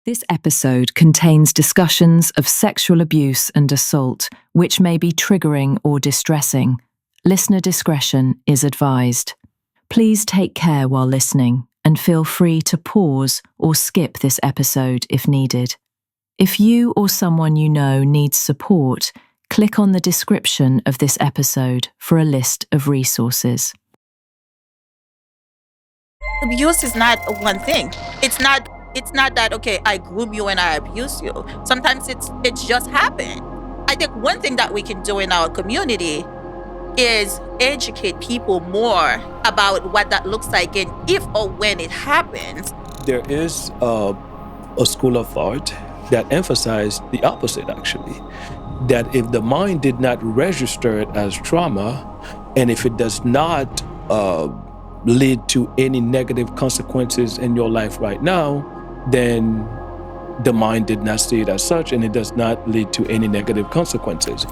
This episode contains discussions of sexual abuse and assault, which may be triggering or distressing. Listener discretion is advised. Please take care while listening and feel free to pause or skip this episode if needed. If you or someone you know needs support, click on the description of this episode for a list of resources. Abuse is not one thing. It's not that, okay, I groom you and I abuse you. Sometimes it's just happened. I think one thing that we can do in our community is educate people more about what that looks like and if or when it happens. There is a school of thought that emphasizes the opposite, actually. That if the mind did not register it as trauma, and if it does not lead to any negative consequences in your life right now, then the mind did not see it as such, and it does not lead to any negative consequences.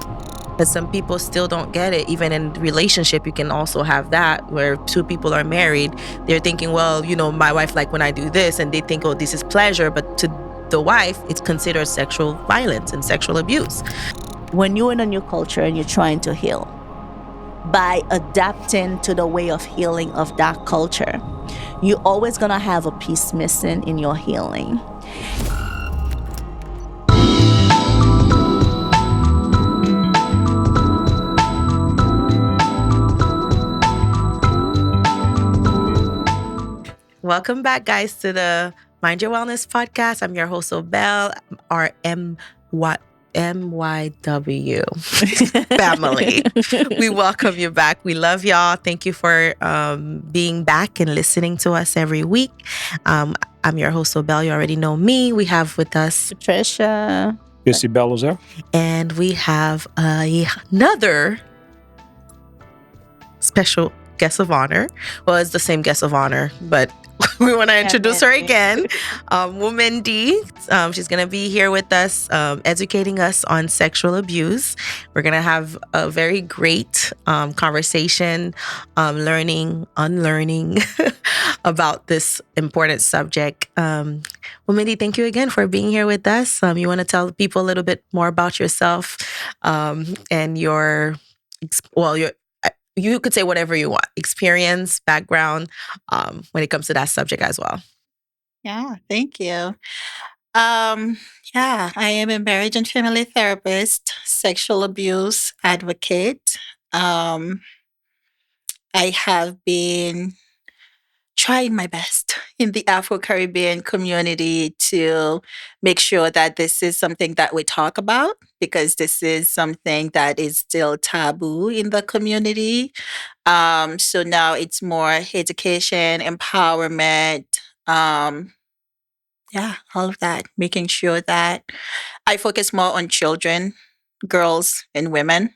But some people still don't get it. Even in relationship, you can also have that where two people are married. They're thinking, well, my wife like when I do this, and they think, oh, this is pleasure. But to the wife, it's considered sexual violence and sexual abuse. When you're in a new culture and you're trying to heal, by adapting to the way of healing of that culture, you're always gonna have a piece missing in your healing. Welcome back, guys, to the Mind Your Wellness podcast. I'm your host, Obel, our MYW family. We welcome you back. We love y'all. Thank you for being back and listening to us every week. I'm your host, Obel. You already know me. We have with us Patricia. Missy Bellozer. And we have another special guest of honor. Well, it's the same guest of honor, but we want to introduce her again. Woman D. She's going to be here with us, educating us on sexual abuse. We're going to have a very great conversation, learning, unlearning about this important subject. Woman D, thank you again for being here with us. You want to tell people a little bit more about yourself and you could say whatever you want, experience, background, when it comes to that subject as well. Yeah, thank you. I am a marriage and family therapist, sexual abuse advocate. I have been trying my best in the Afro-Caribbean community to make sure that this is something that we talk about, because this is something that is still taboo in the community. So now it's more education, empowerment, all of that, making sure that I focus more on children, girls, and women.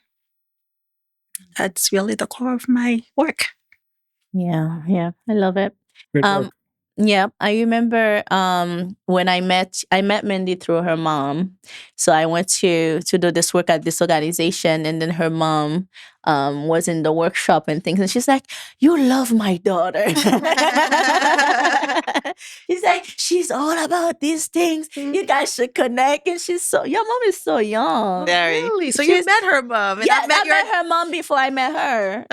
That's really the core of my work. Yeah, I love it. Great work. I remember when I met Mindy through her mom. So I went to do this work at this organization, and then her mom was in the workshop and things, and she's like, "You love my daughter." She's like, "She's all about these things. You guys should connect." And your mom is so young. Very. Really? So you met her mom? And I met her mom before I met her.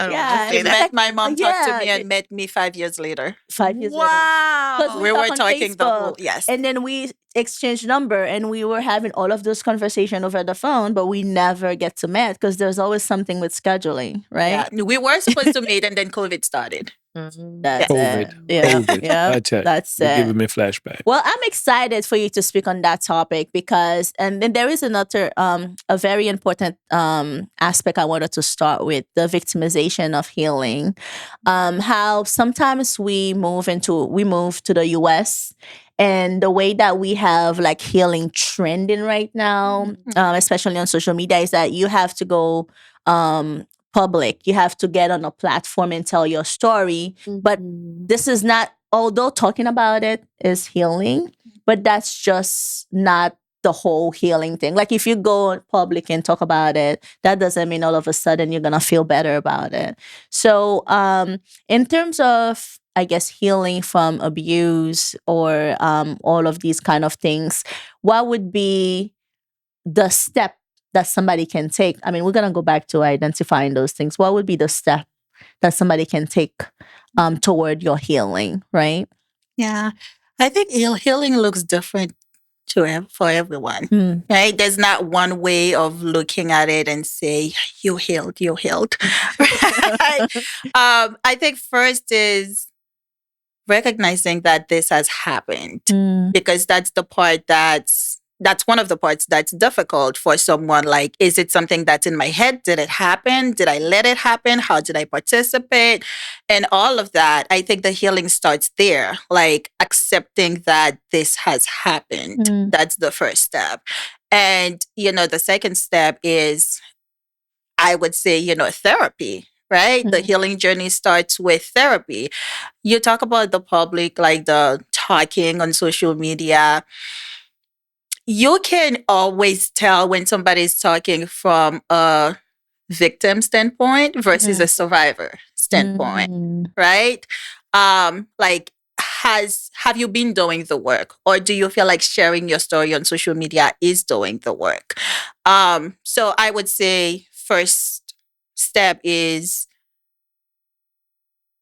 She met my mom, talked to me, and met me 5 years later. 5 years later. Wow. 'Cause We talk were on talking the whole, Facebook, yes. And then we exchanged number, and we were having all of those conversations over the phone, but we never get to meet because there's always something with scheduling, right? Yeah, we were supposed to meet, and then COVID started. That's COVID. it. Yeah, COVID. yeah. That's it. That's You're it. giving me flashback. Well, I'm excited for you to speak on that topic because, and then there is another, a very important aspect I wanted to start with, the victimization of healing. How sometimes we move to the US, and the way that we have like healing trending right now, especially on social media, is that you have to go public. You have to get on a platform and tell your story. But this is not, although talking about it is healing, but that's just not the whole healing thing. Like if you go public and talk about it, that doesn't mean all of a sudden you're going to feel better about it. So in terms of I guess, healing from abuse or all of these kind of things, what would be the step that somebody can take? I mean, we're going to go back to identifying those things. What would be the step that somebody can take toward your healing, right? Yeah. I think healing looks different for everyone, right? There's not one way of looking at it and say, you healed, you healed. Right? I think first is recognizing that this has happened, because that's one of the parts that's difficult for someone. Like, is it something that's in my head? Did it happen? Did I let it happen? How did I participate? And all of that. I think the healing starts there, like accepting that this has happened. That's the first step. And, the second step is, I would say, therapy, right? The healing journey starts with therapy. You talk about the public, like the talking on social media. You can always tell when somebody's talking from a victim standpoint versus a survivor standpoint, right? Like, have you been doing the work, or do you feel like sharing your story on social media is doing the work? So I would say first step is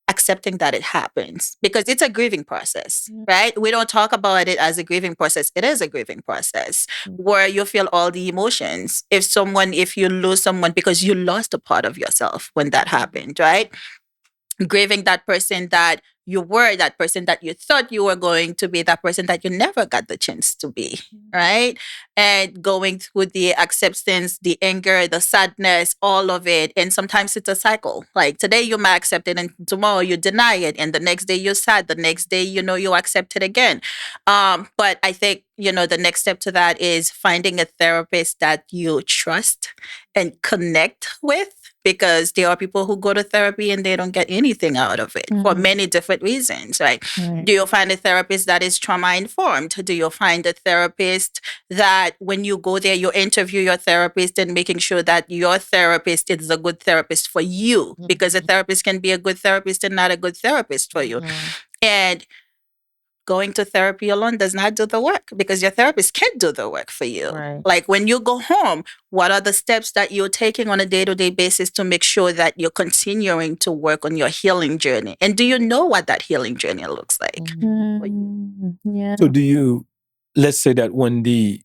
accepting that it happens, because it's a grieving process, right? We don't talk about it as a grieving process. It is a grieving process where you feel all the emotions. If you lose someone, because you lost a part of yourself when that happened, right? Grieving that person that you were, that person that you thought you were going to be, that person that you never got the chance to be, right? And going through the acceptance, the anger, the sadness, all of it. And sometimes it's a cycle. Like, today you might accept it and tomorrow you deny it. And the next day you're sad. The next day, you accept it again. But I think, the next step to that is finding a therapist that you trust and connect with, because there are people who go to therapy and they don't get anything out of it for many different reasons, right? Do you find a therapist that is trauma informed? Do you find a therapist that when you go there, you interview your therapist and making sure that your therapist is a good therapist for you? Because a therapist can be a good therapist and not a good therapist for you. And going to therapy alone does not do the work, because your therapist can't do the work for you. Right. Like, when you go home, what are the steps that you're taking on a day-to-day basis to make sure that you're continuing to work on your healing journey? And do you know what that healing journey looks like? Yeah. So let's say that when the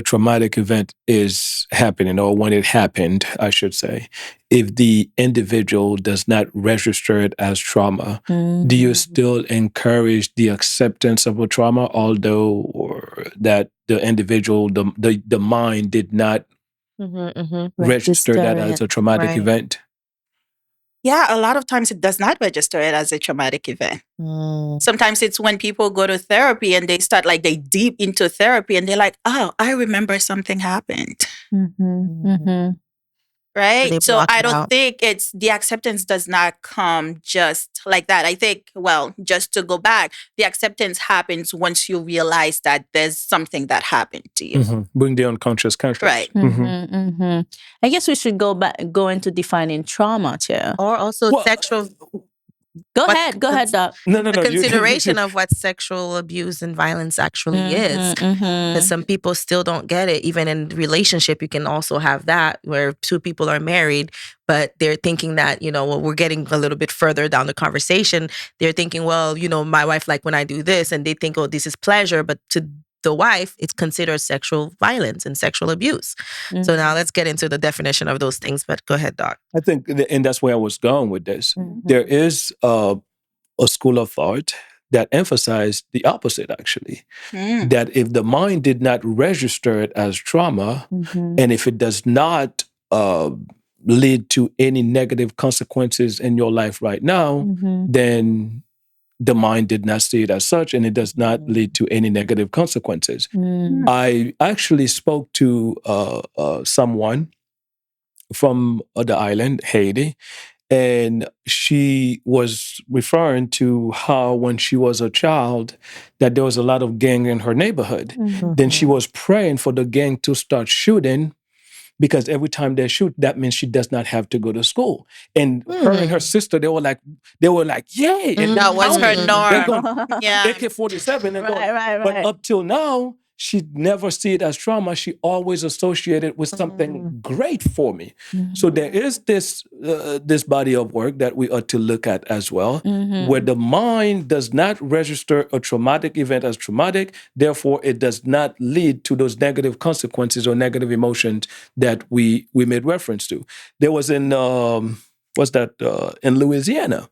traumatic event is happening, or when it happened, I should say, if the individual does not register it as trauma, do you still encourage the acceptance of a trauma, although or that the individual, the mind did not register that as a traumatic event? Yeah, a lot of times it does not register it as a traumatic event. Sometimes it's when people go to therapy and they start, like, they deep into therapy and they're like, oh, I remember something happened. Right? So I don't think it's the acceptance does not come just like that. I think, well, just to go back, the acceptance happens once you realize that there's something that happened to you. Bring the unconscious conscious. Right. I guess we should go into defining trauma too. Or also sexual. Go ahead, Doc. No. The consideration of what sexual abuse and violence actually is. Because some people still don't get it. Even in relationship, you can also have that where two people are married, but they're thinking that, well, we're getting a little bit further down the conversation. They're thinking, well, my wife, like when I do this, and they think, oh, this is pleasure. But to the wife, it's considered sexual violence and sexual abuse. So now let's get into the definition of those things. But go ahead, Doc. I think, and that's where I was going with this. There is a school of thought that emphasized the opposite, actually. That if the mind did not register it as trauma, and if it does not lead to any negative consequences in your life right now, then the mind did not see it as such, and it does not lead to any negative consequences. I actually spoke to someone from the island, Haiti, and she was referring to how when she was a child, that there was a lot of gang in her neighborhood. Then she was praying for the gang to start shooting because every time they shoot, that means she does not have to go to school. And her and her sister, they were like, yay! And That was her they're norm. going Yeah. AK-47 and going. Right. But up till now, she never see it as trauma. She always associated with something great for me. So there is this body of work that we ought to look at as well, where the mind does not register a traumatic event as traumatic. Therefore, it does not lead to those negative consequences or negative emotions that we made reference to. There was in in Louisiana,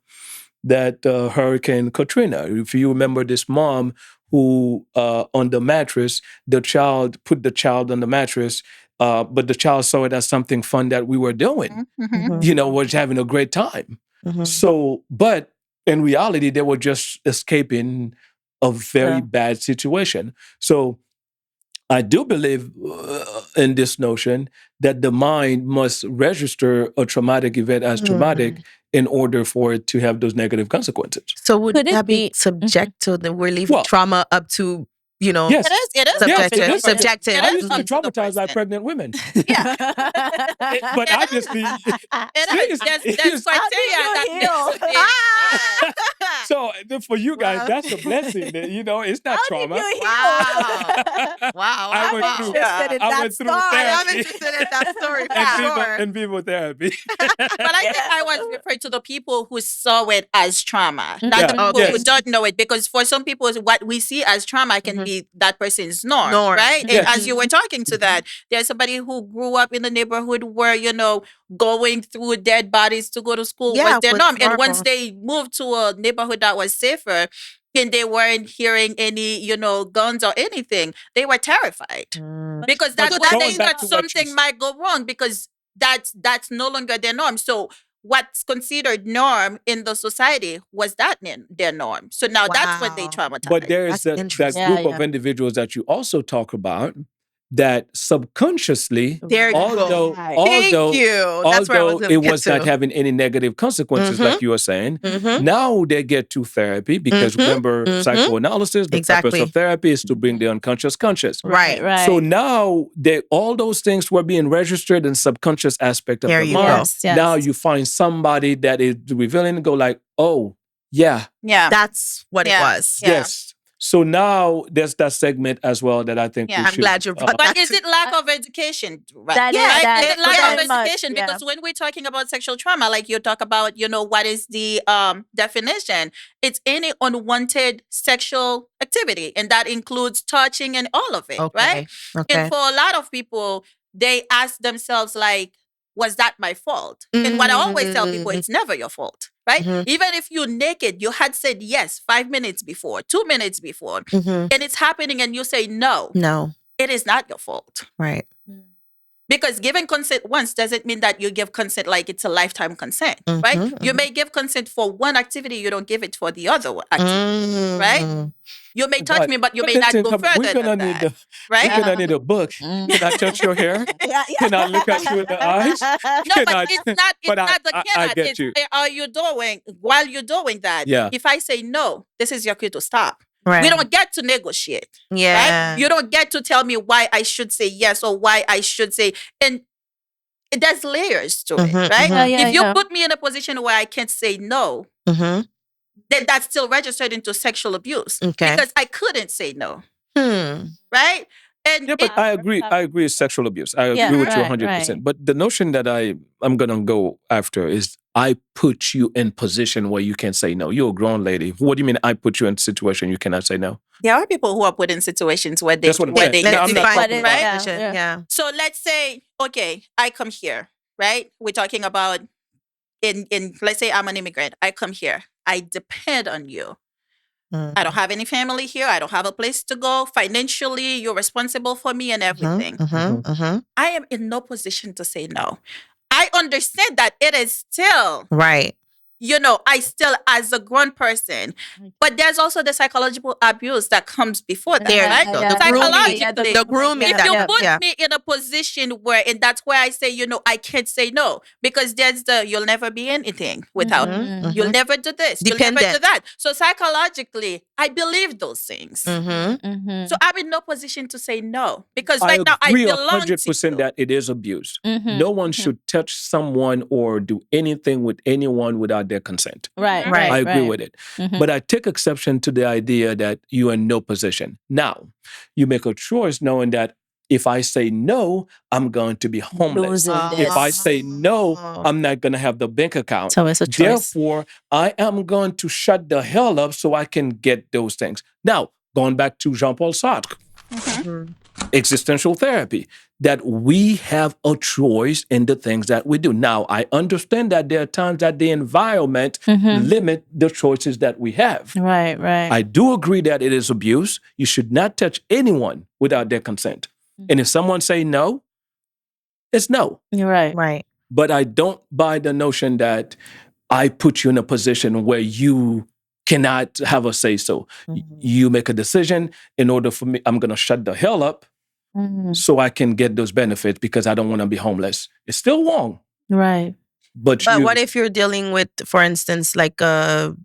that Hurricane Katrina. If you remember this mom who on the mattress, put the child on the mattress, but the child saw it as something fun that we were doing, was having a great time. So, but in reality, they were just escaping a very bad situation. So I do believe in this notion that the mind must register a traumatic event as traumatic in order for it to have those negative consequences. So would Could it that be be- subject to we're leaving trauma up to, Yes. It is. Yes, it is. subjective. It I is used to be up to the traumatized by person. pregnant women. Yeah. But obviously, There's criteria that needs to be. so for you guys, that's a blessing. It's not trauma. Wow. I went I'm through- interested in I that went through story. I'm therapy. interested in that story for And sure. in vivo therapy. But I think I was referring to the people who saw it as trauma, not Yeah. the people Okay. who don't know it. Because for some people, what we see as trauma can be that person's norm, Norm. right? And Yes. as you were talking to that, there's somebody who grew up in the neighborhood where, going through dead bodies to go to school Yeah, was their was norm. And normal. once they moved to a neighborhood that was safer, and they weren't hearing any, guns or anything, they were terrified. Because But that's one going thing back that to what you something s- might go wrong, because that's no longer their norm. So what's considered norm in the society was that their norm. So now that's when they Wow. traumatize. But there is That's that interesting. group Yeah, of individuals that you also talk about that subconsciously, There you go. although Right. Thank you. That's where I was although going it to get was not to. having any negative consequences, like you were saying, now they get to therapy because remember, psychoanalysis, the purpose Exactly. of therapy is to bring the unconscious conscious. Right. So now all those things were being registered in subconscious aspect of There the you mind. go. Yes. Now you find somebody that is revealing and go like, oh, yeah, Yeah. That's what it Yeah. was. Yeah. yes. So now there's that segment as well that I think Yeah. we I'm should. glad you brought But that is it lack of education? Right. That is- right? that Is it is lack very of much, education? yeah. Because when we're talking about sexual trauma, like you talk about, what is the definition? It's any unwanted sexual activity, and that includes touching and all of it, right? Okay. And for a lot of people, they ask themselves, like, was that my fault? And what I always tell people, it's never your fault, right? Even if you're naked, you had said yes 5 minutes before, 2 minutes before, and it's happening and you say no, No. it is not your fault. Right. Because giving consent once doesn't mean that you give consent like it's a lifetime consent, right? You may give consent for one activity, you don't give it for the other activity, right? You may touch But- me, but you but may not listen, go come- further we're gonna than need that, We're right? gonna need a book. Can I touch your hair? Can I look at you in the eyes? No, Can but I- it's not. It's but not the I cannot. get It's you. are you doing while you're doing that? Yeah. If I say no, this is your cue to stop. Right. We don't get to negotiate. Yeah. Right? You don't get to tell me why I should say yes or why I should say. And there's layers to it, right? Yeah, If you yeah. put me in a position where I can't say no, then that's still registered into sexual abuse Okay. because I couldn't say no, Hmm. right? And Yeah, but I agree. I agree with sexual abuse. I Yeah, agree with you right, 100%. right. But the notion that I'm gonna go after is I put you in position where you can say no. You're a grown lady. What do you mean? I put you in a situation you cannot say no? there are people who are put in situations where they That's what I'm where saying. they No, Let's I'm get not sick, define talking right? about- position. Yeah. Yeah. So let's say, okay, I come here, right? We're talking about in let's say I'm an immigrant. I come here. I depend on you. I don't have any family here. I don't have a place to go. Financially, you're responsible for me and everything. I am in no position to say no. I understand that it is still Right. I still, as a grown person, but there's also the psychological abuse that comes before that, There right? you go. Yeah, The grooming. Psychologically, The grooming. if you that, put yeah. me in a position where, and that's where I say, I can't say no, because there's you'll never be anything without me. Mhm, You'll mhm. never do this. You'll never do Dependent. that. So psychologically, I believe those things. Mhm. So I'm in no position to say no, because I right now I agree belong to 100% you. that it is abuse. Mhm, No one mhm. should touch someone or do anything with anyone without their consent. Right, Mhm. right, I agree right. with it. Mhm. But I take exception to the idea that you're in no position. Now, you make a choice knowing that if I say no, I'm going to be homeless. Losing If I this. say no, I'm not going to have the bank account. So it's a choice. Therefore, I am going to shut the hell up so I can get those things. Now, going back to Jean-Paul Sartre, Mhm. existential therapy, that we have a choice in the things that we do. Now, I understand that there are times that the environment Mhm. limit the choices that we have. Right, right. I do agree that it is abuse. You should not touch anyone without their consent. And if someone say no, it's no. You're right. Right. But I don't buy the notion that I put you in a position where you cannot have a say so. You make a decision. In order for me, I'm going to shut the hell up Mhm. so I can get those benefits because I don't want to be homeless. It's still wrong. Right. But But you, what if you're dealing with, for instance, like a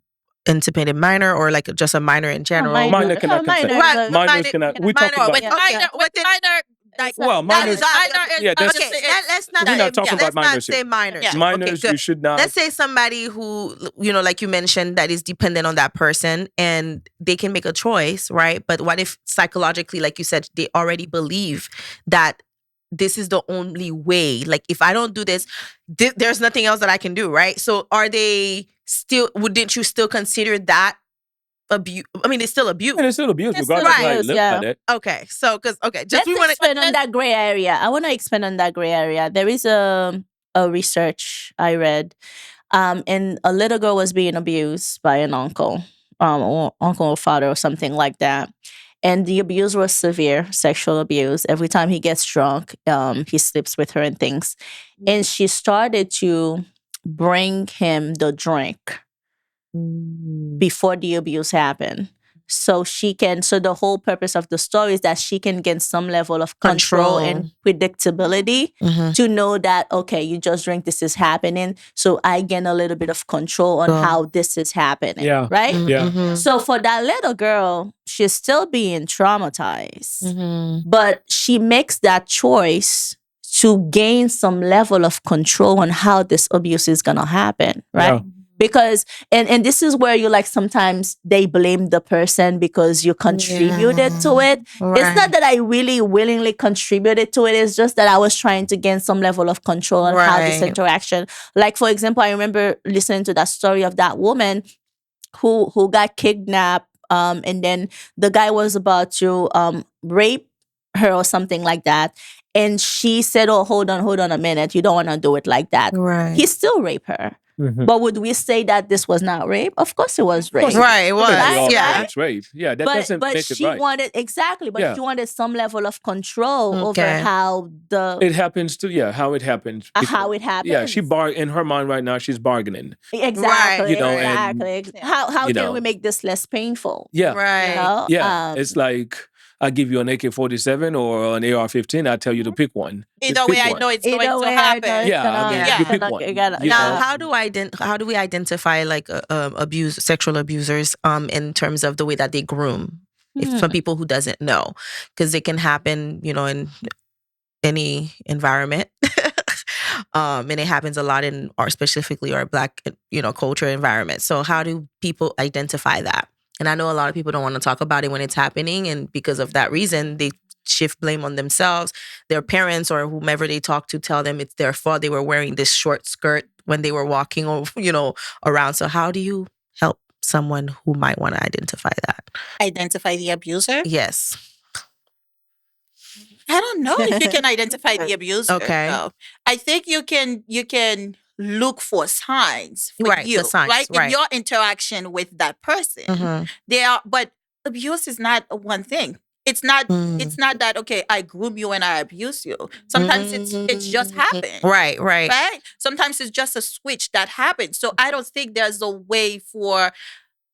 independent minor or like just a minor in general? Minor cannot consent. Right, Minors cannot. We talk minor, about. with, Yeah. okay, Minor, with it, minor, like, Well, minors. minor is Yeah, that's- okay, it's- let's not We're say, not talking about let's not minors say here. minors. Yeah. Okay, Minors, good. you should not. Let's say somebody who, like you mentioned, that is dependent on that person and they can make a choice, right? But what if psychologically, like you said, they already believe that this is the only way? Like, if I don't do this, there's nothing else that I can do, right? So are they still, wouldn't you still consider that abuse? I mean, it's still abuse. And it's still abuse, It's still regardless of how you abuse, look yeah. at it. Okay, so, because, okay, just Let's we want to, expand on that gray area. I want to expand on that gray area. There is a research I read, and a little girl was being abused by an uncle, or uncle or father or something like that. And the abuse was severe, sexual abuse. Every time he gets drunk, he sleeps with her and things. And she started to bring him the drink before the abuse happened. So the whole purpose of the story is that she can gain some level of control and predictability to know that, okay, you just drink, this is happening. So I gain a little bit of control on how this is happening. Yeah. Right? Yeah. So for that little girl, she's still being traumatized, but she makes that choice to gain some level of control on how this abuse is going to happen. Right? Yeah. Because and this is where you like sometimes they blame the person because you contributed to it. It's not that I really willingly contributed to it. It's just that I was trying to gain some level of control on how this Right. interaction. Like, for example, I remember listening to that story of that woman who got kidnapped, and then the guy was about to rape her or something like that. And she said, "Oh, hold on a minute. You don't want to do it like that." Right. He still raped her. Mhm. But would we say that this was not rape? Of course it was rape. Right, it was. I think we all Right, know right. it's rape. Yeah, that But doesn't make she it right. wanted Yeah. she wanted some level of control over Okay. how It happens to how it happens. how it happens. Yeah, in her mind right now, she's bargaining. Exactly. You know, and, exactly. How you can know. we make this less painful? Yeah. Right. You know? Yeah. It's like I give you an AK-47 or an AR-15. I tell you to pick one. Just Either pick way, I one. know it's Either going to way, I know happen. it's Yeah, gonna- I mean, Yeah. you pick gonna- one. you gotta- You Now, know? how do we identify like sexual abusers in terms of the way that they groom? If some people who doesn't know, because it can happen, in any environment. And it happens a lot in our specifically our Black, culture environment. So how do people identify that? And I know a lot of people don't want to talk about it when it's happening, and because of that reason, they shift blame on themselves. Their parents or whomever they talk to tell them it's their fault. They were wearing this short skirt when they were walking, around. So how do you help someone who might want to identify that? Identify the abuser. Yes. I don't know if you can identify the abuser. Okay. though. I think you can look for signs for Right, the you, signs, right? right. In your interaction with that person. Mhm. But abuse is not one thing. It's not Mm. it's not that, okay, I groom you and I abuse you. Sometimes it's just happened. Right. Right? Sometimes it's just a switch that happens. So I don't think there's a way for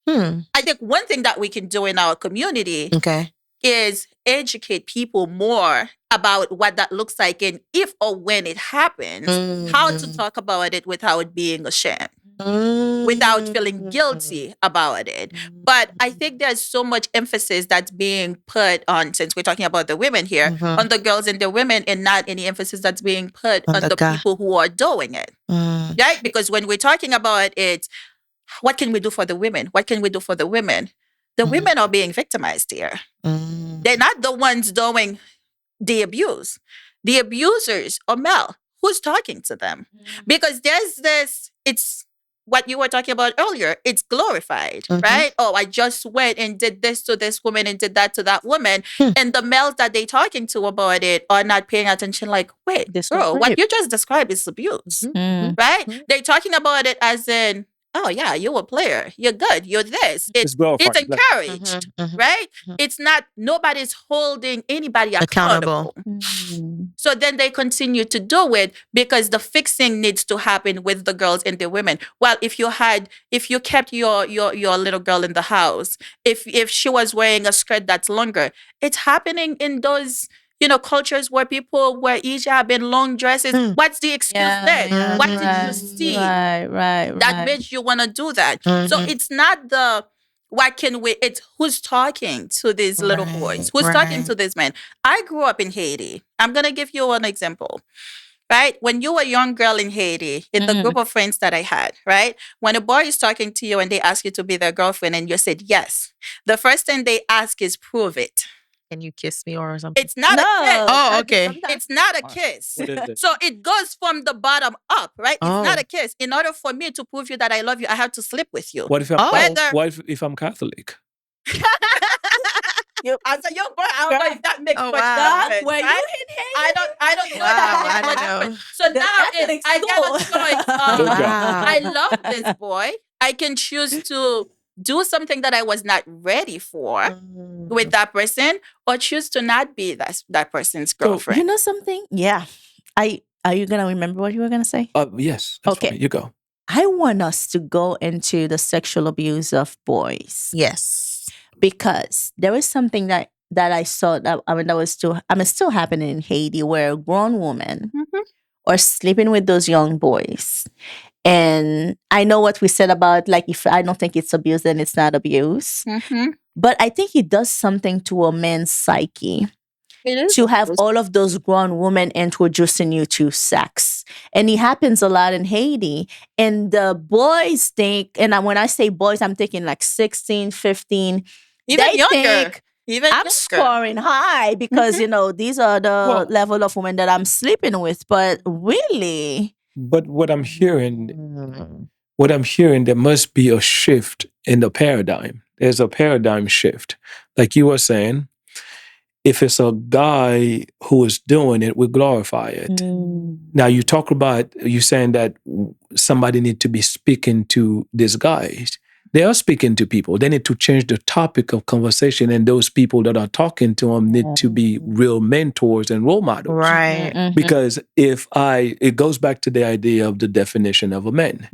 I think one thing that we can do in our community Okay. is educate people more about what that looks like and if or when it happens, how to talk about it without being ashamed, without feeling guilty about it. But I think there's so much emphasis that's being put on, since we're talking about the women here, on the girls and the women, and not any emphasis that's being put on the guy. people who are doing it. Right? Because when we're talking about it, what can we do for the women? What can we do for the women? The women are being victimized here. They're not the ones doing the abuse. The abusers are male. Who's talking to them? Because there's this, it's what you were talking about earlier. It's glorified, right? Oh, I just went and did this to this woman and did that to that woman. And the males that they're talking to about it are not paying attention, like, wait, This girl, was what rape. you just described is abuse, right? They're talking about it as in, oh yeah, you're a player. You're good. You're this. It's glorified. It's encouraged, right? It's not, nobody's holding anybody accountable. So then they continue to do it because the fixing needs to happen with the girls and the women. Well, if you kept your little girl in the house, if she was wearing a skirt that's longer, it's happening in those cultures where people wear hijab and long dresses. What's the excuse then? What did you see that made you want to do that? So it's not the what can we, it's who's talking to these little boys, who's talking to these men. I grew up in Haiti. I'm going to give you an example. Right? When you were a young girl in Haiti, in the group of friends that I had, right? When a boy is talking to you and they ask you to be their girlfriend and you said yes, the first thing they ask is prove it. Can you kiss me or something? It's not a kiss. Oh, okay. It's not a kiss. What is it? So it goes from the bottom up, right? It's not a kiss. In order for me to prove you that I love you, I have to sleep with you. What if I'm, if I'm Catholic? As a young boy, I don't know if that makes much sense. Were you in Haiti? I don't know. I don't know. So now I get a choice of I love this boy. I can choose to do something that I was not ready for with that person, or choose to not be that person's girlfriend. You know something? Yeah. Are you gonna remember what you were gonna say? Yes. That's Okay. fine. You go. I want us to go into the sexual abuse of boys. Yes. Because there was something that I saw that that was still happening in Haiti, where grown women are sleeping with those young boys. And I know what we said about, like, if I don't think it's abuse, then it's not abuse. But I think it does something to a man's psyche to have all of those grown women introducing you to sex. And it happens a lot in Haiti. And the boys think, and when I say boys, I'm thinking like 16, 15. Even they younger. Think, Even I'm younger. scoring high because, these are the level of women that I'm sleeping with. But really... But what I'm hearing, there must be a shift in the paradigm. There's a paradigm shift. Like you were saying, if it's a guy who is doing it, we glorify it. Now you saying that somebody need to be speaking to these guys. They are speaking to people. They need to change the topic of conversation, and those people that are talking to them need to be real mentors and role models. Right. Because it goes back to the idea of the definition of a man.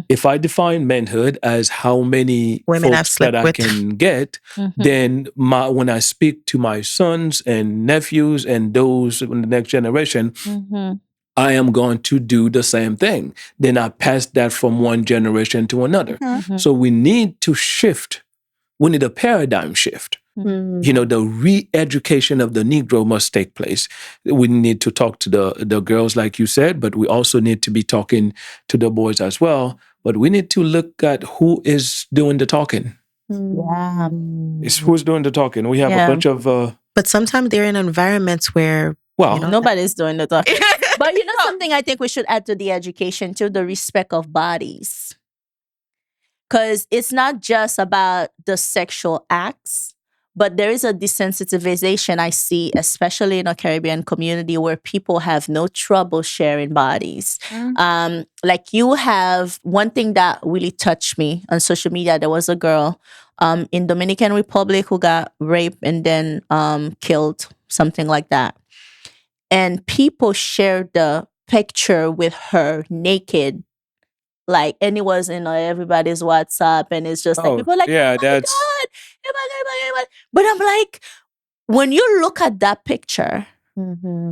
If I define manhood as how many women folks that I can get, then when I speak to my sons and nephews and those in the next generation, I am going to do the same thing. Then I pass that from one generation to another. So we need to shift. We need a paradigm shift. The re-education of the Negro must take place. We need to talk to the girls, like you said, but we also need to be talking to the boys as well. But we need to look at who is doing the talking. Yeah. It's who's doing the talking. We have a bunch of... but sometimes they're in environments where... nobody's doing the talking. But something I think we should add to the education too, the respect of bodies. Because it's not just about the sexual acts, But there is a desensitization I see, especially in a Caribbean community where people have no trouble sharing bodies. Like you have one thing that really touched me on social media. There was a girl in Dominican Republic who got raped and then killed, something like that. And people shared the picture with her naked, like, and it was in everybody's WhatsApp, and it's just like Oh, people like, yeah, oh my that's god, oh my god, oh my god, oh my god. But I'm like, when you look at that picture,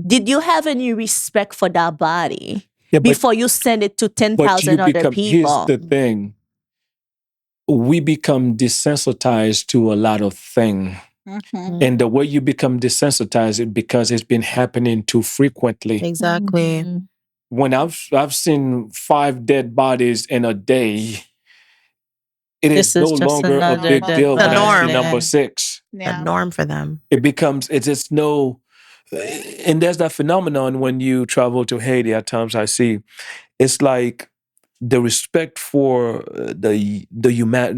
did you have any respect for that body yeah, but before you send it to but you 10,000 other become. Here's people? the thing: we become desensitized to a lot of things. And the way you become desensitized is because it's been happening too frequently. Exactly. When I've seen 5 dead bodies in a day, it This is no is just longer a another big dead deal when The I see norm. number 6. The norm for them. It becomes, it's just no, and there's that phenomenon when you travel to Haiti. At times I see, it's like the respect for the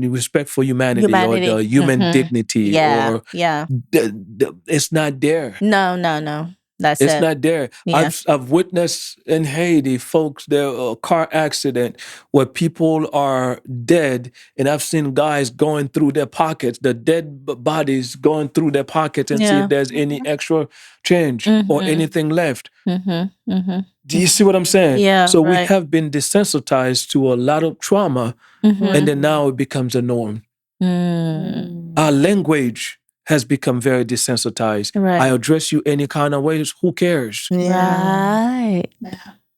respect for humanity, or the Humanity. human dignity, Yeah, or yeah. it's not there. No. That's It's it. not there. Yeah. I've witnessed in Haiti, folks, there a car accident where people are dead, and I've seen guys going through their pockets, the dead bodies going through their pockets, and see Yeah. if there's any extra change or Mhm. anything left. Mm-hmm. Do you see what I'm saying? Yeah, So we right. have been desensitized to a lot of trauma, and then now it becomes a norm. Our language has become very desensitized. Right. I address you any kind of ways, who cares? Right.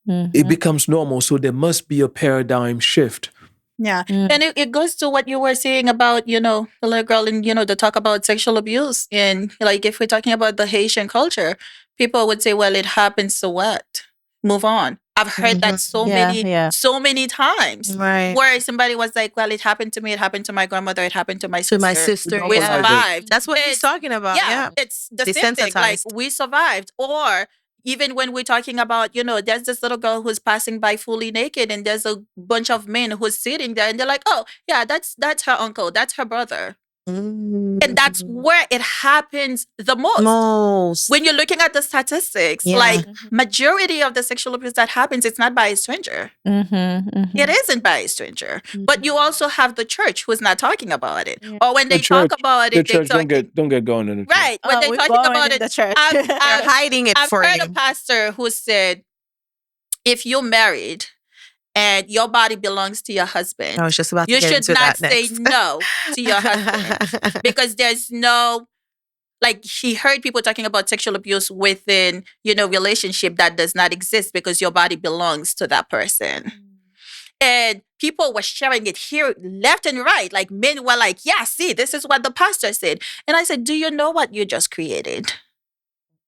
It becomes normal. So there must be a paradigm shift. Yeah. And it goes to what you were saying about, the little girl and, the talk about sexual abuse. And like, if we're talking about the Haitian culture, people would say, well, it happens, so what? Move on. I've heard that so many times. Right. Where somebody was like, well, it happened to me, it happened to my grandmother, it happened to my sister. To my sister. We Yeah. survived. That's what he's talking about. Yeah. It's the same thing. Like, Desensitized. we survived. Or even when we're talking about, there's this little girl who's passing by fully naked, and there's a bunch of men who's sitting there, and they're like, oh, yeah, that's her uncle, that's her brother. And that's where it happens the most. When you're looking at the statistics, like, majority of the sexual abuse that happens, it's not by a stranger. It isn't by a stranger. But you also have the church who's not talking about it. Or when they talk about The it, church don't get going in the church. right. When they're talking about it, the church. I've Hiding it I've for heard you. a pastor who said, if you're married and your body belongs to your husband, I was just about to you get should into not that say next. no to your husband, because there's no, like, he heard people talking about sexual abuse within, relationship that does not exist, because your body belongs to that person. And people were sharing it here left and right. Like, men were like, yeah, see, this is what the pastor said. And I said, do you know what you just created?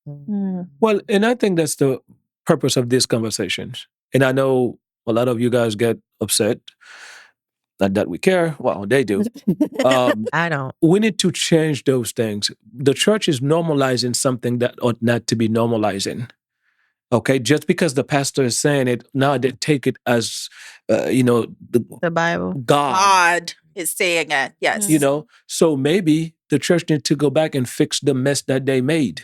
Well, and I think that's the purpose of these conversations. And I know a lot of you guys get upset. Not that we care. Well, they do. I don't. We need to change those things. The church is normalizing something that ought not to be normalizing. Okay, just because the pastor is saying it, now they take it as, The Bible. God. Is saying it. Yes. So maybe the church needs to go back and fix the mess that they made.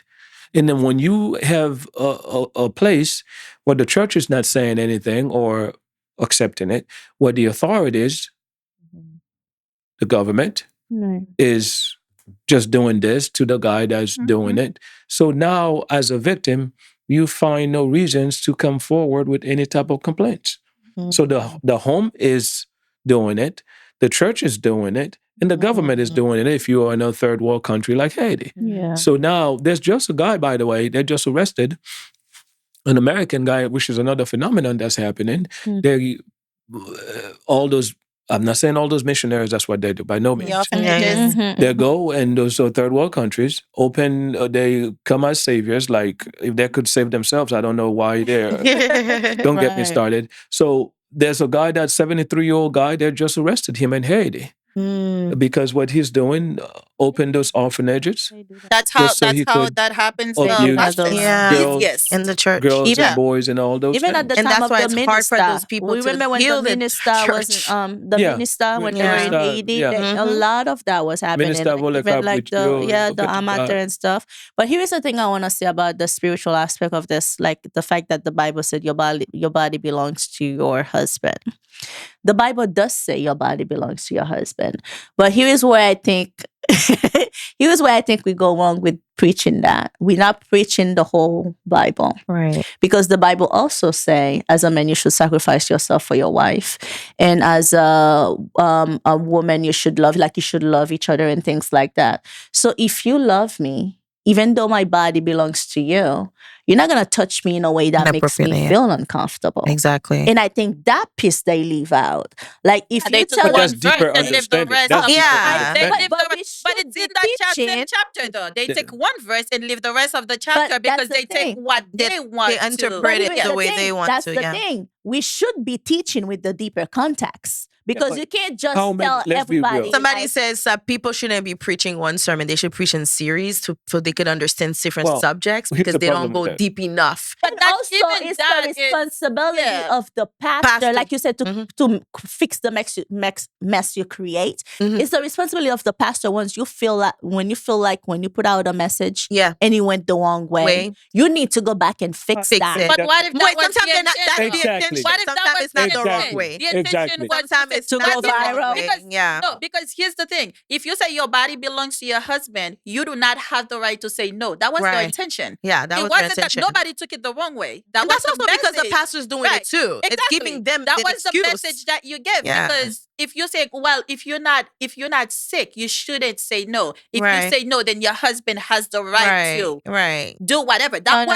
And then when you have a place where the church is not saying anything or accepting it, where the authorities, the government, is just doing this to the guy that's doing it. So now, as a victim, you find no reasons to come forward with any type of complaints. So the home is doing it, the church is doing it, and the government is doing it if you are in a third world country like Haiti. Yeah. So now there's just a guy, by the way, they just arrested an American guy, which is another phenomenon that's happening. They, all those, I'm not saying all those missionaries, that's what they do, by no means. The orphanages. They go, and those third world countries open, they come as saviors. Like, if they could save themselves, I don't know why they're, don't get me started. So there's a guy, that 73-year-old guy, they just arrested him in Haiti because what he's doing, open those orphanages That's how just so he could that happens. abuse Abuse Yeah. girls, Yes. in the church. girls Even and boys and all those even at things. the And time that's of why the it's hard minister. for those people to Remember when the heal the minister was church. the Yeah. minister when they were in Minister, Haiti, yeah. a Mhm. lot of that was happening. Minister Like, even Volekap like with you, the amateur and stuff. But here is the thing I want to say about the spiritual aspect of this, like the fact that the Bible said your body belongs to your husband. The Bible does say your body belongs to your husband. But here is where I think here's where I think we go wrong with preaching that. We're not preaching the whole Bible. Right. Because the Bible also say, as a man, you should sacrifice yourself for your wife, and as a woman, you should love each other and things like that. So if you love me, even though my body belongs to you, you're not gonna touch me in a way that makes me Inappropriately, yeah. feel uncomfortable. Exactly. And I think that piece they leave out. Like if They you took tell But that's one them, verse deeper and leave the understanding. rest. That's deeper Yeah. They understanding. leave But the we rest, but should it's be in that same teaching. chapter though. They The- take one verse and leave the rest of the chapter But because that's the they take thing. what They- they want they to. interpret But it here's the way thing, they want that's to, the yeah. thing. We should be teaching with the deeper context because but you can't just how many- tell let's be real. everybody. Somebody like, says people shouldn't be preaching one sermon. They should preach in series so they could understand different Well, subjects here's because the they don't problem with go that. deep enough. But and that, also, even it's that the is- responsibility yeah. of the pastor, Pastor. like you said, to Mhm. fix the mess you create. Mhm. It's the responsibility of the pastor. When you feel like when you put out a message, Yeah. and it went the wrong way, you need to go back and fix Fix that. it. But what if that Wait, was sometimes the they're not. That's the intention? Exactly. intention. What if that Sometimes was it's not the the wrong intent? way. The intention Exactly. was Sometimes it's to not go the wrong viral. way. Because Yeah. no, because here's the thing: if you say your body belongs to your husband, you do not have the right to say no. That was the Right. intention. Yeah, that It was the wasn't intention. that nobody took it the wrong way. That And was that's the also because the message. pastor's doing Right. it too. It's Exactly. giving them that an was excuse. the message that you give. Yeah. Because if you say, well, if you're not sick, you shouldn't say no. If Right. you say no, then your husband has the right to Right. do whatever. That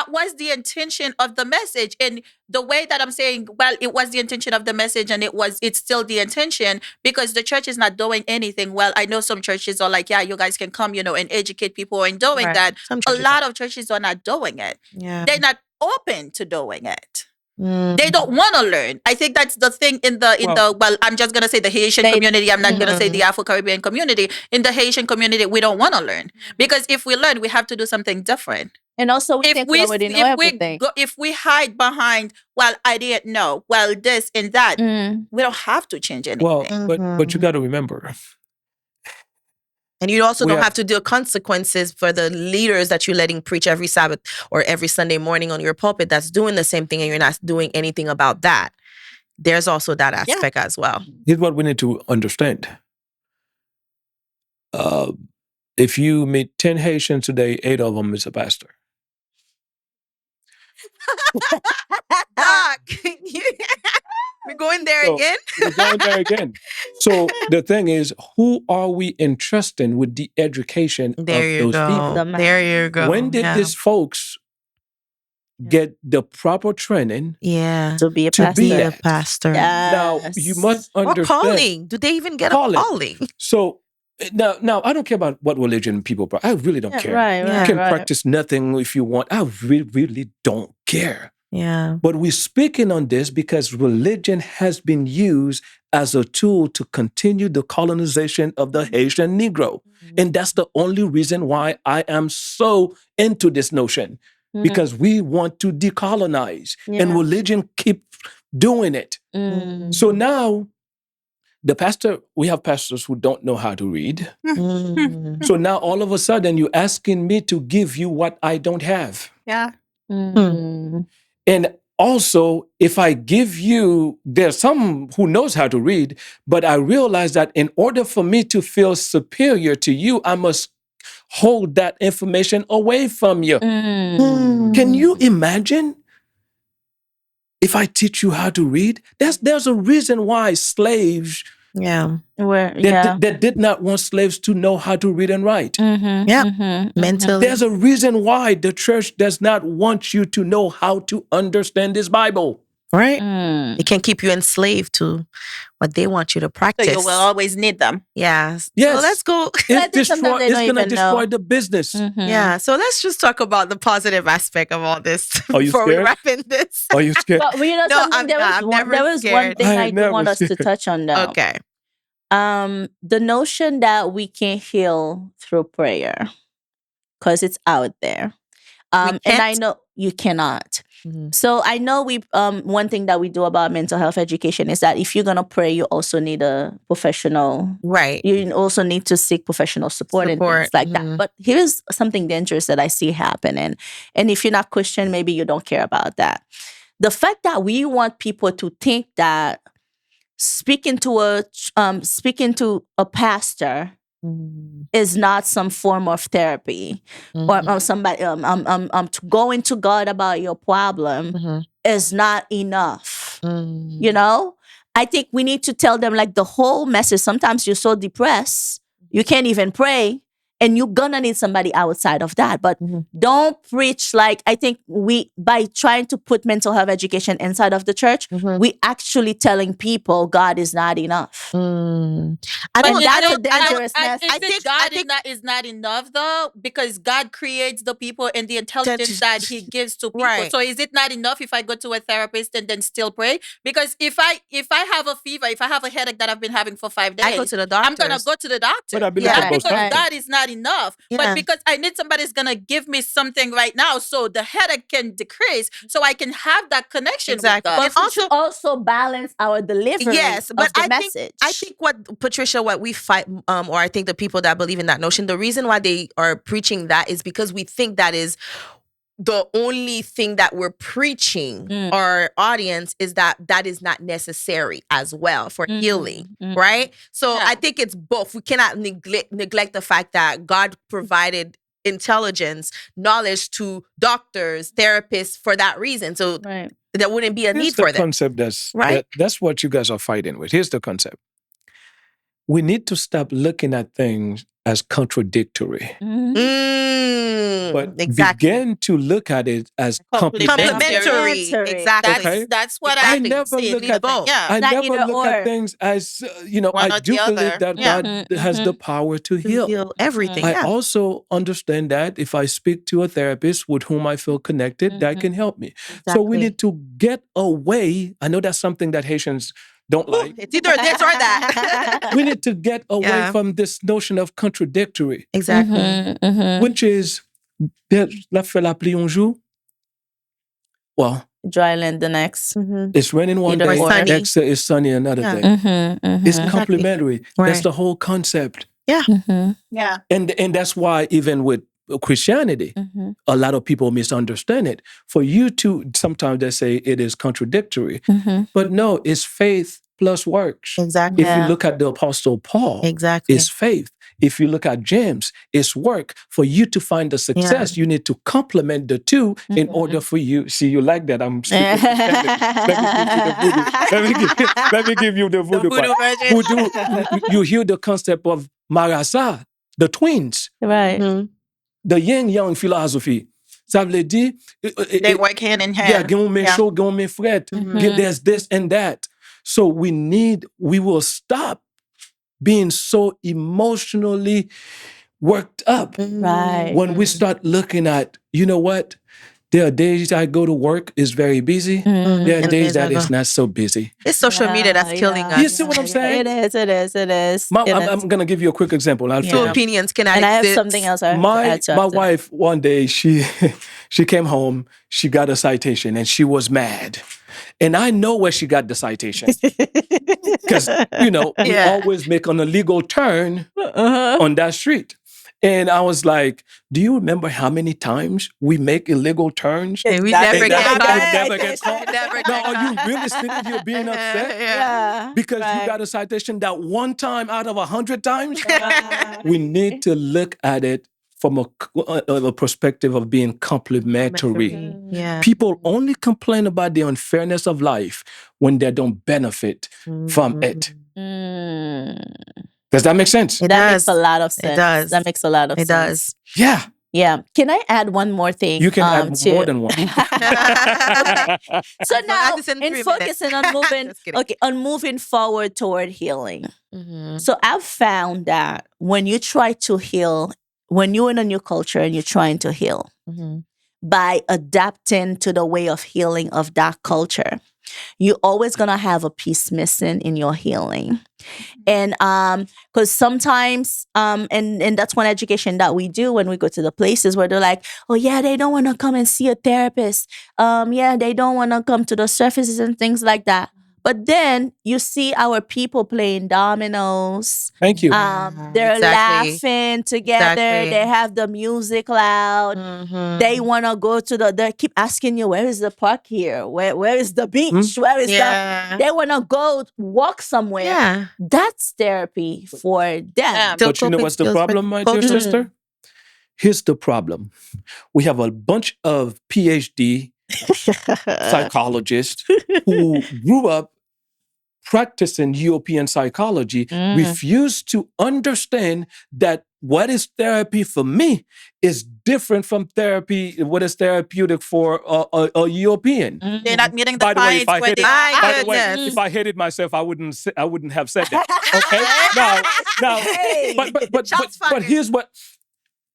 was the intention of the message. And the way that I'm saying, well, it was the intention of the message, and it's still the intention because the church is not doing anything. Well, I know some churches are like, yeah, you guys can come, and educate people and doing Right. that. Some A churches lot of churches are not doing it. Yeah. They're not open to doing it. Mm. They don't want to learn. I think that's the thing in the I'm just gonna say the Haitian community. I'm not gonna say the Afro-Caribbean community. In the Haitian community, we don't want to learn because if we learn, we have to do something different. And also, we think we already know everything. If we hide behind, well, I didn't know, well, this and that, Mm. we don't have to change anything. Well, but you got to remember, And you also We don't have- have to deal consequences for the leaders that you're letting preach every Sabbath or every Sunday morning on your pulpit that's doing the same thing and you're not doing anything about that. There's also that aspect as well. here's what we need to understand. If you meet 10 Haitians today, 8 of them is a pastor. Doc, we're going there So, again? We're going there again. So the thing is, who are we entrusting with the education There of you those go. people? There you go. When did Yeah. these folks get the proper training Yeah. To be a to pastor. be Be a that? pastor. Now, you must Or understand. calling. Do they even get Calling. a calling? So now I don't care about what religion people I really don't care. Right, You right, can right. practice nothing if you want. I really don't care. Yeah. But we're speaking on this because religion has been used as a tool to continue the colonization of the Haitian Negro. And that's the only reason why I am so into this notion, because we want to decolonize and Yeah. religion keep doing it. Mm. So now we have pastors who don't know how to read. Mm. So now all of a sudden you're asking me to give you what I don't have. Yeah. Mm. And also, if I give you, there's some who knows how to read, but I realize that in order for me to feel superior to you, I must hold that information away from you. Mm. Can you imagine if I teach you how to read? There's a reason why slaves Yeah. that did not want slaves to know how to read and write. Mm-hmm. Yeah. Mm-hmm. Mentally. There's a reason why the church does not want you to know how to understand this Bible. Right? Mm. It can keep you enslaved to what they want you to So practice. you will always need them. Yeah. Yes. So let's go. I think sometimes they It's don't going to even destroy know. the business. Mhm. Yeah. So let's just talk about the positive aspect of all this Are you before we scared? wrap in this. Are you scared? But you know No, something? I'm not. I'm never There was one scared. thing I I am do want never us to scared. touch on though. Okay. The notion that we can heal through prayer, because it's out there. And I can't? know you cannot. Mhm. So I know we one thing that we do about mental health education is that if you're gonna pray, you also need a professional. Right. You also need to seek professional support and things like that. But here's something dangerous that I see happening. And if you're not Christian, maybe you don't care about that. The fact that we want people to think that speaking to a pastor is not some form of therapy, or somebody going to God about your problem is not enough. You know, I think we need to tell them like the whole message. Sometimes you're so depressed you can't even pray, and you're gonna need somebody outside of that. But don't preach like, I think we, by trying to put mental health education inside of the church, we actually telling people God is not enough. I don't. And that's I a dangerous I message. think God is not enough though, because God creates the people and the intelligence that He gives to people. Right. So is it not enough if I go to a therapist and then still pray? Because if I have a fever, if I have a headache that I've been having for 5 days, I go to the doctor. I'm gonna go to the doctor. But I believe Not that both because sides. God is not enough, but because I need somebody's gonna give me something right now, so the headache can decrease, so I can have that connection with God. But we should also balance our delivery Yes, but of the I message. think what Patricia, what we fight, or I think the people that believe in that notion, the reason why they are preaching that is because we think that is the only thing that we're preaching our audience, is that is not necessary as well for healing, right? So I think it's both. We cannot neglect the fact that God provided intelligence, knowledge to doctors, therapists for that reason. So there wouldn't be a need for the them. concept that's what you guys are fighting with. Here's the concept. We need to stop looking at things as contradictory, but begin to look at it as complementary. Exactly. Okay? That's what I I never see. look at I Not never either look or. at things as One I or do the believe other. that Yeah. God has the power to heal. Everything. I also understand that if I speak to a therapist with whom I feel connected, that can help me. So we need to get away. I know that's something that Haitians don't like. It's either this or that. We need to get away from this notion of contradictory. Exactly. Which is, la fait la pluie un jour. Well, dry land the next. it's raining one Either day, or. next day is sunny another day. It's complementary. That's the whole concept. Yeah. And that's why even with Christianity, a lot of people misunderstand it. For you to, sometimes they say it is contradictory. But no, it's faith plus works. Exactly. If you look at the Apostle Paul, it's faith. If you look at James, it's work. For you to find the success, you need to complement the two in order for you. See, you like that? I'm speaking Let me give you the voodoo part. Voodoo, you hear the concept of Marasa, the twins. Right. The yin-yang philosophy. Ça veut dire... They work hand in hand. Yeah, gen men chaud, gen men fret. There's this and that. So we will stop being so emotionally worked up. Right. When we start looking at, you know what? There are days I go to work, it's very busy. There are days that it's not so busy. It's social media that's killing us. You see what I'm saying? It is. I'm going to give you a quick example. Two opinions can And I have exist. something else. My wife, one day, she came home, she got a citation, and she was mad. And I know where she got the citation. Because, we always make an illegal turn on that street. And I was like, do you remember how many times we make illegal turns? And we never get caught. Now, are you really sitting here being upset? Yeah. Because you got a citation that one time out of 100 times? We need to look at it from a perspective of being complementary. Yeah. People only complain about the unfairness of life when they don't benefit from it. Does that make sense? That makes a lot of sense. It does. That makes a lot of sense. It does. Yeah. Yeah. Can I add one more thing? You can add more than one. So now, this in 3 in minutes. focusing on moving, Just kidding. on moving forward toward healing. So I've found that when you try to heal, when you're in a new culture and you're trying to heal, by adapting to the way of healing of that culture, you're always gonna have a piece missing in your healing. And because sometimes and that's one education that we do when we go to the places where they're like, oh yeah, they don't want to come and see a therapist. Yeah, they don't want to come to the surfaces and things like that. But then you see our people playing dominoes. Thank you. They're Exactly. laughing together. Exactly. They have the music loud. They want to go to they keep asking you, where is the park here? Where is the beach? Where is Yeah. they want to go walk somewhere. Yeah. That's therapy for them. Still But you know coping what's the skills with problem, my dear culture. sister? Here's the problem. We have a bunch of PhD psychologists who grew up practicing European psychology, refuse to understand that what is therapy for me is different from therapy, what is therapeutic for a European. They're not meeting the By the way, if points I where hit they it, are. by the way, goodness. if I hated myself, I wouldn't have said that. Okay, now, Hey. but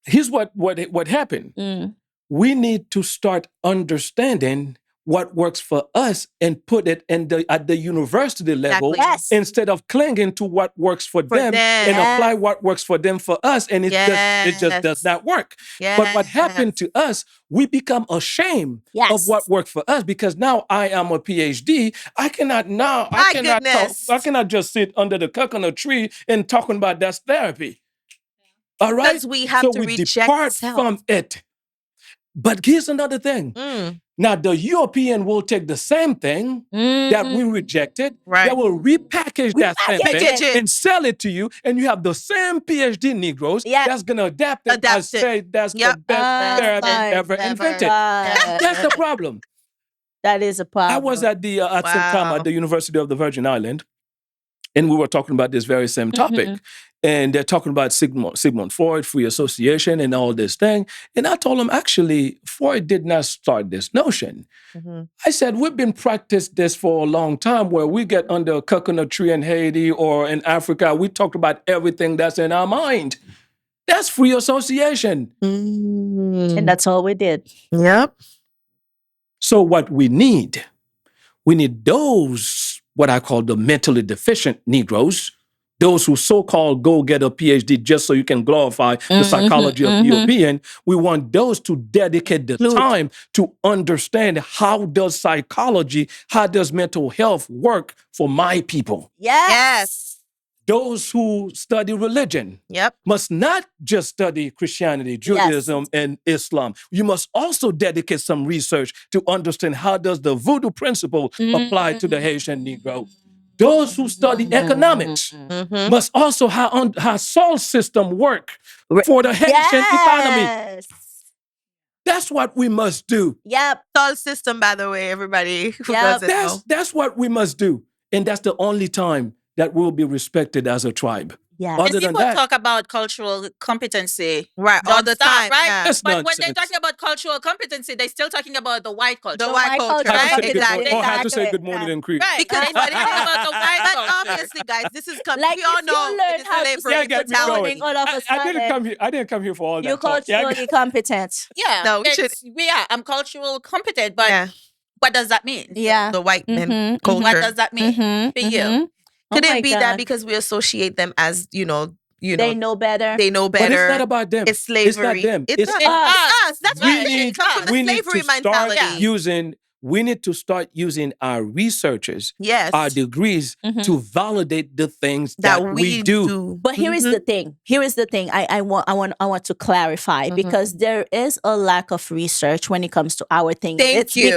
here's what happened. We need to start understanding what works for us and put it at the university level Exactly. Yes. instead of clinging to what works for them and them. apply what works for them for us, and it just does not work. But what happened to us, we become ashamed Yes. of what worked for us because now I am a PhD. I cannot goodness. I cannot just sit under the coconut tree and talking about that's therapy. All right, Because we have so to we reject depart self. from it. But here's another thing. Now, the European will take the same thing that we rejected. Right. They will repackage that same Repackage thing it. and sell it to you. And you have the same PhD Negroes Yeah. that's going to adapt it and Adapt it. say that's the Yep. best therapy Fine. ever invented. Right. That's the problem. That is a problem. I was at some time Wow. at the University of the Virgin Island, and we were talking about this very same topic. And they're talking about Sigmund Freud, free association, and all this thing. And I told them, actually, Freud did not start this notion. I said, we've been practicing this for a long time where we get under a coconut tree in Haiti or in Africa. We talked about everything that's in our mind. That's free association. And that's all we did. Yep. So what we need those, what I call the mentally deficient Negroes, those who so-called go get a PhD just so you can glorify the psychology of the European. We want those to dedicate the time to understand how does psychology, how does mental health work for my people. Yes. Those who study religion Yep. must not just study Christianity, Judaism, and Islam. You must also dedicate some research to understand how does the voodoo principle apply to the Haitian Negro. Those who study economics must also how soul system work for the Haitian economy. That's what we must do. Yep. Soul system, by the way, everybody who Yep. doesn't know. That's what we must do. And that's the only time that we'll be respected as a tribe. Yeah. Other And than people that, talk about cultural competency Right. All the nonstop, time. right? Yeah. that's But when nonsense. they're talking about cultural competency, they're still talking about the white culture. The white culture, Have to right? say good Exactly. morning- or have to say good morning in Creek. Right. Because They're not talking about the white but culture. obviously, guys, this is Like we all if know you learn it is how to slavery Yeah, speak get me Italian going. all of a sudden, I didn't come here for all you're that talk. Yeah, culturally competent. Yeah. No, we should- I'm cultural competent, but Yeah. what does that mean? Yeah. The white men Mhm, culture. What does that mean for you? Oh Could my it be that God. because we associate them as They know better? they know But better? it's not about them. It's slavery. It's not them. It's It's us. us. It's us. That's We right. need, It comes from the we need slavery to start mentality. we need to start using our researchers, Yes. our degrees to validate the things that that we do. But here is the thing. Here is the thing. I want to clarify because there is a lack of research when it comes to our thing. Thank you.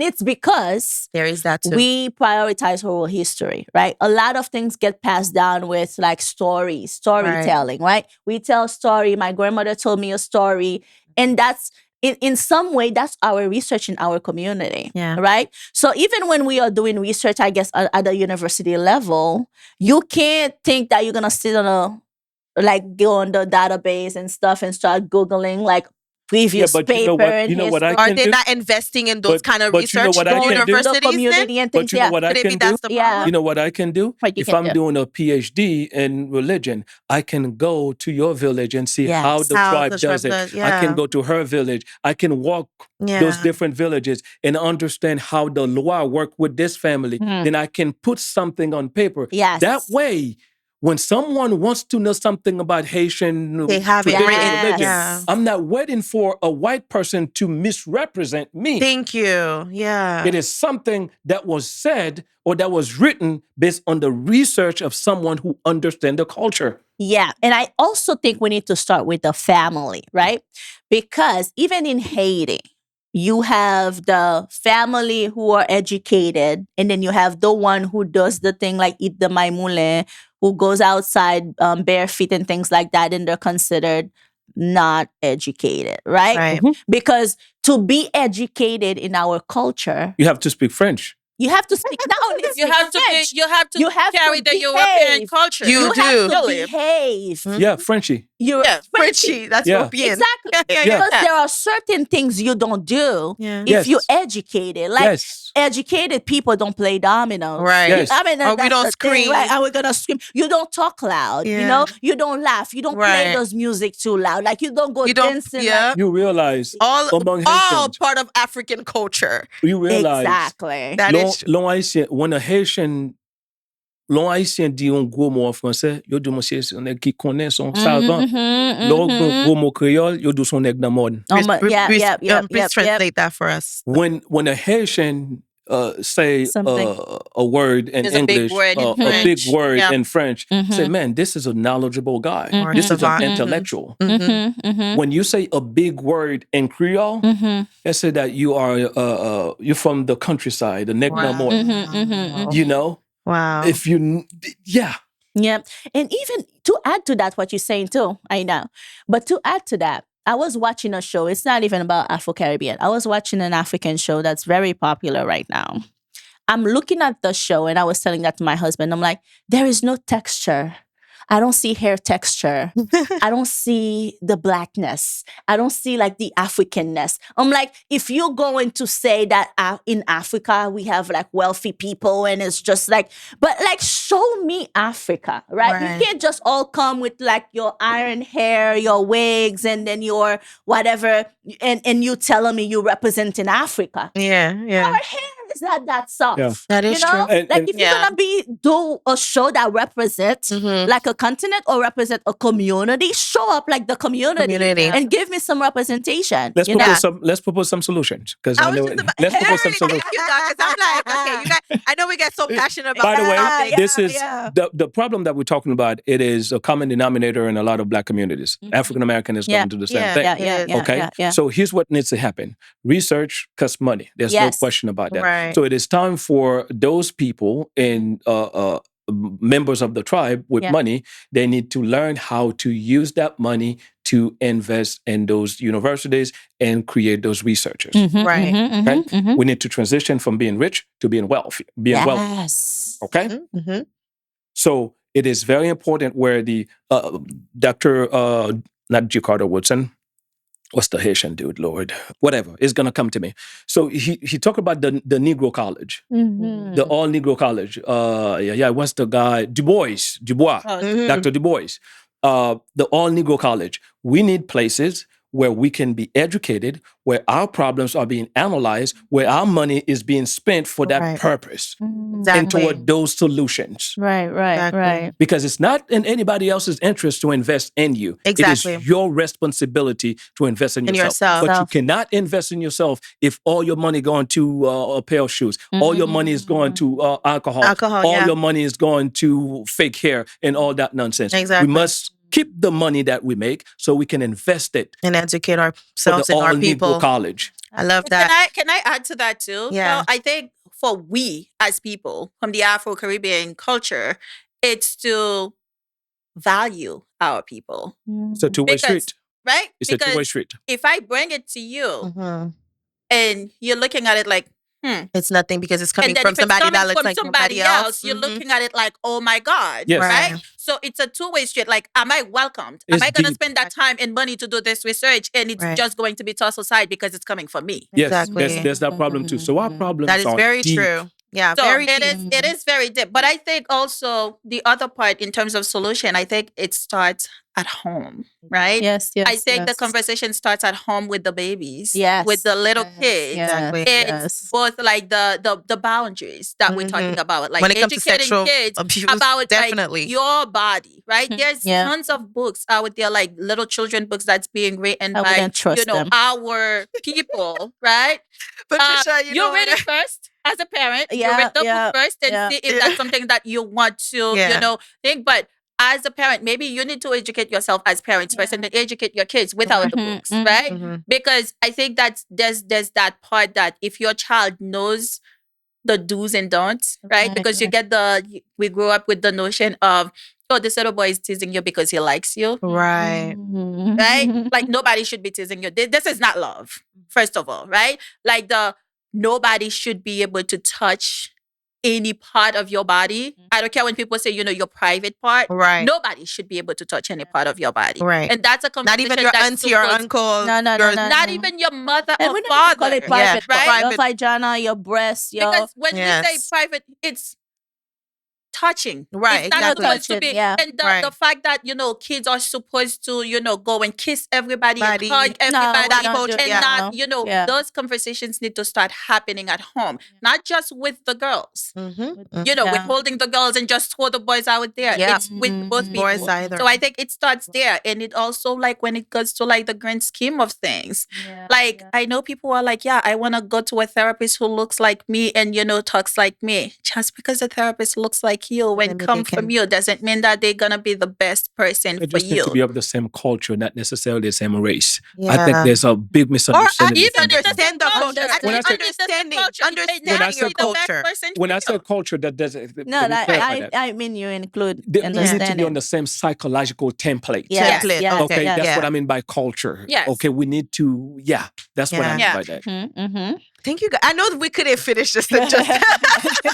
It's because There is that too. we prioritize oral history, right? A lot of things get passed down with like storytelling, right? We tell story. My grandmother told me a story, and that's in some way that's our research in our community, right? So even when we are doing research, I guess at the university level, you can't think that you're gonna sit on go on the database and stuff and start googling like reviews but you know paper what? and You know what I history. Are can they do? not investing in those kind of But you know research what I can do? The universities then? community and things. But you know Yeah. what I Maybe can do? that's the Yeah. problem. You know what I can do? What you If can I'm do. doing a PhD in religion, I can go to your village and see how Yes. the How tribe the does tribe it. does, I can yeah. go to her village. I can walk those Yeah. different villages and understand how the law work with this family. Mhm. Then I can put something on paper. Yes. That way, when someone wants to know something about Haitian They have it traditional written. religion, Yeah. I'm not waiting for a white person to misrepresent me. Thank you. Yeah. It is something that was said or that was written based on the research of someone who understands the culture. Yeah. And I also think we need to start with the family, right? Because even in Haiti, you have the family who are educated, and then you have the one who does the thing like eat the maimoulin, who goes outside bare feet and things like that, and they're considered not educated, right? Right. Because to be educated in our culture, You have to speak French. you have to speak not only You speak have to be, French, you have to you have carry to the European behave. culture. You you do. have to Really. behave. Yeah, Frenchy. You're Yeah, Frenchie. That's Yeah. European. Exactly. Yeah. Yeah. Because there are certain things you don't do Yeah. if Yes. you're educated. Like Yes. educated people don't play dominoes. Right. Yes. I mean, Or we that's don't the thing, scream. right? And we're gonna scream. You don't talk loud. You Yeah. know, you don't laugh. You don't play Right. those music too loud. Like you don't go You don't. dancing. Yeah. You realize all among all Haitians, part of African culture. you Like, realize exactly. That long, is true. long Haitien, when a Haitian, long Haitien dit un gros mot en français, yo dit monsieur c'est un nèg qui connaît son savant. L'autre gros mot créole, yo dit son nèg dans mode. Please translate that for us. When a Haitian say Something. a word in There's a big English, word in a big French. word Yeah. in French, say, man, this is a knowledgeable guy. Or This is an savant. intellectual. Mhm. When you say a big word in Creole, they say that you are you're from the countryside, the neck no more. You know, Wow. if you, yeah, Yeah. And even to add to that, what you're saying too, I know. But to add to that, I was watching a show. It's not even about Afro Caribbean. I was watching an African show that's very popular right now. I'm looking at the show and I was telling that to my husband. I'm like, there is no texture. I don't see hair texture. I don't see the blackness. I don't see like the Africanness. I'm like, if you're going to say that in Africa we have like wealthy people and it's just like, but like show me Africa, right? Right. You can't just all come with like your iron hair, your wigs, and then your whatever, and you telling me you representing Africa. Yeah. Yeah. Our hair is not that soft. Yeah. That is you know? true. And- Like and- if you're Yeah. gonna do a show that represents Mhm. like a continent or represent a community, show up like the community. And give me some representation. let's you know? propose some solutions because I I was know. just about, Let's propose some Thank solutions. you, Doc, 'cause I'm like, okay, you guys, I know we get so passionate about By the way, topic. this is yeah. the problem that we're talking about. It is a common denominator in a lot of Black communities. African American is Yeah. going to do the same Yeah. thing. Yeah. Okay. Yeah. So here's what needs to happen. Research costs money. There's no Yes. question about that. Right. So it is time for those people and members of the tribe with Yeah. money, they need to learn how to use that money to invest in those universities and create those researchers. Right. Okay? We need to transition from being rich to being wealthy. Yes. Okay? Mhm. So it is very important where the Dr. Not G. Carter Woodson, what's the Haitian dude, Lord? Whatever, is going to come to me. So he talked about the Negro College, the all Negro College. What's the guy? Dubois. Mhm. Dr. Du Bois. The all Negro College. We need places where we can be educated, where our problems are being analyzed, where our money is being spent for that Right. purpose and Exactly. toward those solutions. Right. Exactly. Because it's not in anybody else's interest to invest in you. Exactly. It is your responsibility to invest in In yourself. yourself. But you cannot invest in yourself if all your money going to a pair of shoes. All your money is going to alcohol. Alcohol, All yeah. your money is going to fake hair and all that nonsense. Exactly. We must keep the money that we make so we can invest it And educate for ourselves the and our all people. Negro College. I love that. Can I add to that too? Yeah. So I think for we as people from the Mm-hmm. Afro-Caribbean culture, it's to value our people, It's a two-way Because- street. right? It's a two-way Because street. if I bring it to you Mhm. and you're looking at it like, It's nothing because it's coming and then from if it's somebody coming that looks from like somebody nobody else, you're Mhm. looking at it like, oh my God, Yes. right? Right. So it's a two-way street. Like, am I welcomed? Am It's I going to deep. spend that time and money to do this research, and it's Right. just going to be tossed aside because it's coming from me? Yes, Exactly. there's that problem too. So our problems That is are very deep. true. Yeah, So very it deep. is very deep. But I think also the other part in terms of solution, I think it starts at home, right? Yes, yes. I think the yes. conversation starts at home with the babies, Yes. with the little yes, kids. Yes, Exactly. It's yes. both like the boundaries that we're talking about, like When it comes to educating sexual kids abuse, about definitely. like your body, right? Mhm. There's Yeah. tons of books out there, like little children books that's being written I by wouldn't trust them. our people, right? Patricia, you read it first as a parent. You Yeah, read the yeah, book first and yeah. see if Yeah. that's something that you want to, Yeah. think. But as a parent, maybe you need to educate yourself as parents first, and then educate your kids without the Mhm, books, mhm. right? Mhm. Because I think that there's that part that if your child knows the do's and don'ts, right? Because you get we grew up with the notion of, oh, this little boy is teasing you because he likes you, Right. Mhm. right? Like nobody should be teasing you. This is not love, first of all, right? Like nobody should be able to touch any part of your body. I don't care when people say, your private part. Right. Nobody should be able to touch any part of your body. Right. And that's a Not conversation even your that's auntie or supposed- uncle. No, no, your- no, no. Not even your mother And or we don't even call father. it private, right? right? Your Private. vagina, your breast, your Because when we say Yes. private, it's touching. Right, It's not exactly. supposed to Touching, be. yeah. And the Right. fact that, kids are supposed to, go and kiss everybody Body. and hug No, everybody that don't culture, do- and yeah. not, Yeah. those conversations need to start happening at home, not just with the girls. Mhm. With Yeah. holding the girls and just throw the boys out there. Yeah. It's with both people. Boys either. So I think it starts there. And it also, like, when it goes to like the grand scheme of things, Yeah, like yeah. I know people are like, yeah, I want to go to a therapist who looks like me and, talks like me. Just because the therapist looks like you Doesn't and mean come they from can- you doesn't mean that they're going to be the best person They for just need you. to be of the same culture, not necessarily the same race. I Yeah. think there's a big Or misunderstanding. even Even in the understand the same culture. culture. I think When I say- understanding When I When say the best culture. person When for I say you. culture, that doesn't. No, let me clarify I that. I mean you include We need to be understanding. on the same psychological template. Yes, Template, yes, Okay, yes. that's Yeah. what I mean by culture. Yes. Okay, we need to. Yeah, that's what I Yeah. mean Yeah. by that. Mm-hmm. Thank you. I know that we could have finished this in just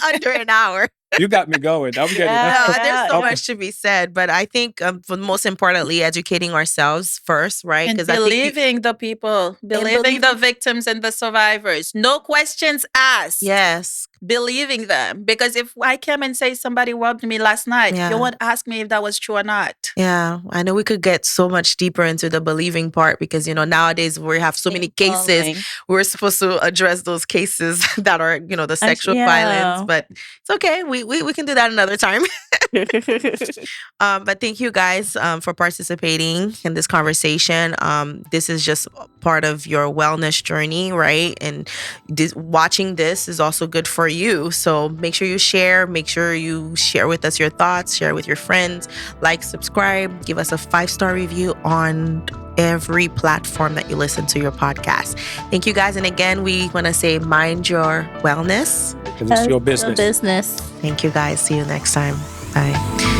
under an hour. You got me going. I'm getting. Yeah. There's so Okay. much to be said, but I think for most importantly, educating ourselves first, right? And I think believing the people, believing the victims and the survivors. No questions asked. yes, Believing them. Because if I came and say somebody robbed me last night, Yeah. you won't ask me if that was true or not. yeah. I know we could get so much deeper into the believing part because nowadays we have so many cases. We're supposed to address those cases that are the sexual yeah. violence, but it's okay. We can do that another time. But thank you guys for participating in this conversation. This is just part of your wellness journey, right? And watching this is also good for you. So make sure you share. Make sure you share with us your thoughts. Share with your friends. Like, subscribe. Give us a 5-star review on every platform that you listen to your podcast. Thank you guys. And again, we want to say mind your wellness. Because it's your business. Business. Thank you guys. See you next time. Bye.